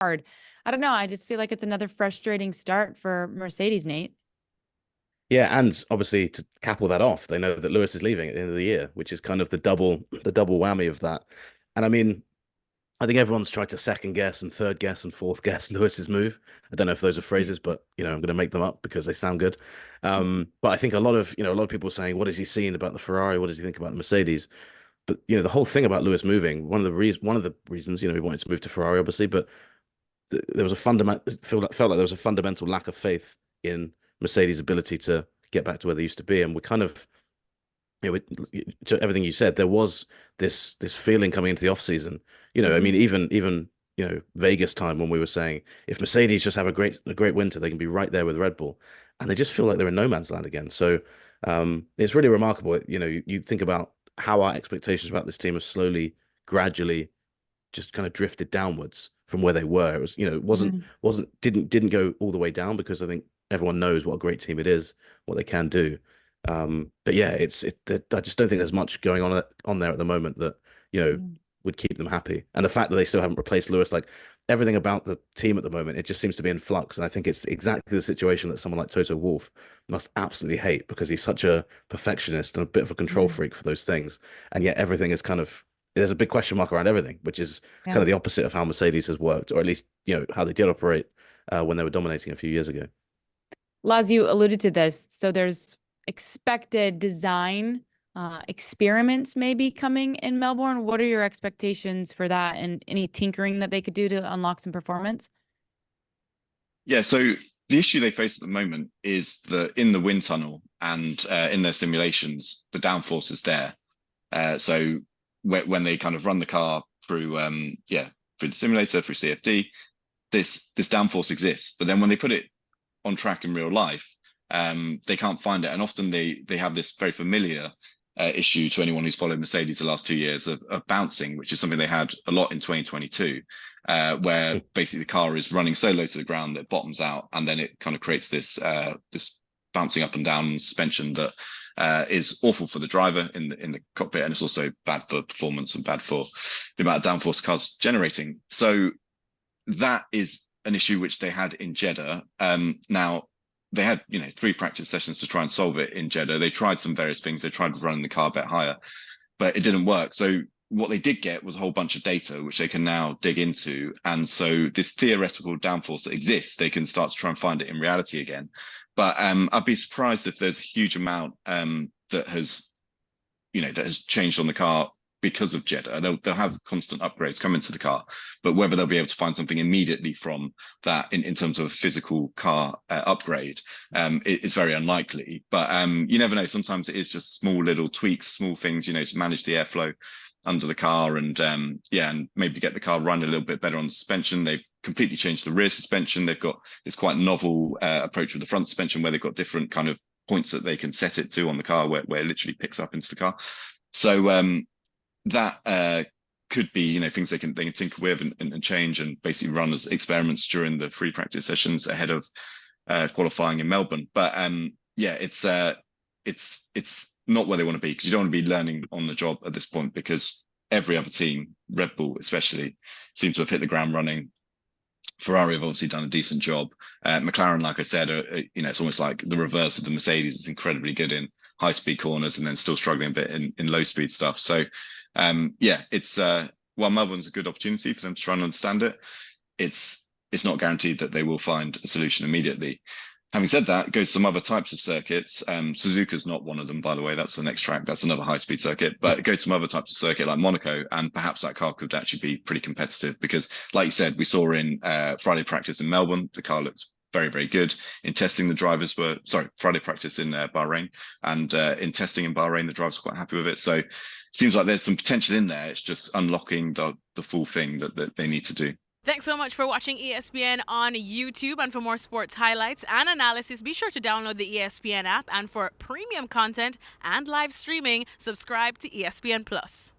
hard. I don't know. I just feel like it's another frustrating start for Mercedes, Nate. Yeah, and obviously to cap all that off, they know that Lewis is leaving at the end of the year, which is kind of the double whammy of that. And I mean, I think everyone's tried to second guess and third guess and fourth guess Lewis's move. I don't know if those are phrases, but I'm going to make them up because they sound good. But I think a lot of people are saying, what has he seen about the Ferrari? What does he think about the Mercedes? But the whole thing about Lewis moving, one of the reasons, he wanted to move to Ferrari, obviously, but there was a fundamental felt like there was a fundamental lack of faith in Mercedes' ability to get back to where they used to be, and we kind of to everything you said, there was this feeling coming into the off season. I mean, Hmm. even Vegas time when we were saying if Mercedes just have a great winter, they can be right there with Red Bull, and they just feel like they're in no man's land again. So it's really remarkable. You think about how our expectations about this team have slowly, gradually just kind of drifted downwards from where they were. It was, it wasn't Hmm. wasn't didn't go all the way down because I think everyone knows what a great team it is, what they can do. But yeah, I just don't think there's much going on there at the moment that you know would keep them happy. And the fact that they still haven't replaced Lewis, like everything about the team at the moment, it just seems to be in flux. And I think it's exactly the situation that someone like Toto Wolff must absolutely hate because he's such a perfectionist and a bit of a control Hmm. freak for those things. And yet everything is kind of there's a big question mark around everything, which is kind Yeah. of the opposite of how Mercedes has worked, or at least how they did operate when they were dominating a few years ago. Laz, you alluded to this. So there's expected design experiments maybe coming in Melbourne. What are your expectations for that and any tinkering that they could do to unlock some performance? Yeah, so the issue they face at the moment is that in the wind tunnel and in their simulations, the downforce is there. So when they kind of run the car through, through the simulator, through CFD, this downforce exists. But then when they put it on track in real life, they can't find it, and often they have this very familiar issue to anyone who's followed Mercedes the last 2 years of bouncing, which is something they had a lot in 2022, where basically the car is running so low to the ground that it bottoms out, and then it kind of creates this bouncing up and down suspension that is awful for the driver in the cockpit, and it's also bad for performance and bad for the amount of downforce the car's generating. So that is an issue which they had in Jeddah. Now they had 3 practice sessions to try and solve it in Jeddah. They tried some various things. They tried running the car a bit higher, but it didn't work. So what they did get was a whole bunch of data which they can now dig into, and so this theoretical downforce that exists, they can start to try and find it in reality again. But I'd be surprised if there's a huge amount that has changed on the car because of Jeddah. They'll have constant upgrades come into the car, but whether they'll be able to find something immediately from that in terms of a physical car upgrade is very unlikely. But you never know. Sometimes it is just small little tweaks, small things, to manage the airflow under the car and and maybe get the car running a little bit better on the suspension. They've completely changed the rear suspension. They've got this quite novel approach with the front suspension where they've got different kind of points that they can set it to on the car where it literally picks up into the car. So that could be things they can tinker with and change and basically run as experiments during the free practice sessions ahead of qualifying in Melbourne. But it's not where they want to be because you don't want to be learning on the job at this point because every other team, Red Bull especially, seems to have hit the ground running. Ferrari have obviously done a decent job. McLaren, like I said, it's almost like the reverse of the Mercedes. It's incredibly good in high speed corners and then still struggling a bit in low speed stuff. So, it's while Melbourne's a good opportunity for them to try and understand it, it's not guaranteed that they will find a solution immediately. Having said that, go to some other types of circuits. Suzuka's not one of them, by the way. That's the next track. That's another high-speed circuit. But go to some other types of circuit like Monaco, and perhaps that car could actually be pretty competitive because, like you said, we saw in Friday practice in Melbourne, the car looked very, very good. In testing, the drivers were, Friday practice in Bahrain. And in testing in Bahrain, the drivers were quite happy with it. So it seems like there's some potential in there. It's just unlocking the full thing that they need to do. Thanks so much for watching ESPN on YouTube. And for more sports highlights and analysis, be sure to download the ESPN app. And for premium content and live streaming, subscribe to ESPN Plus.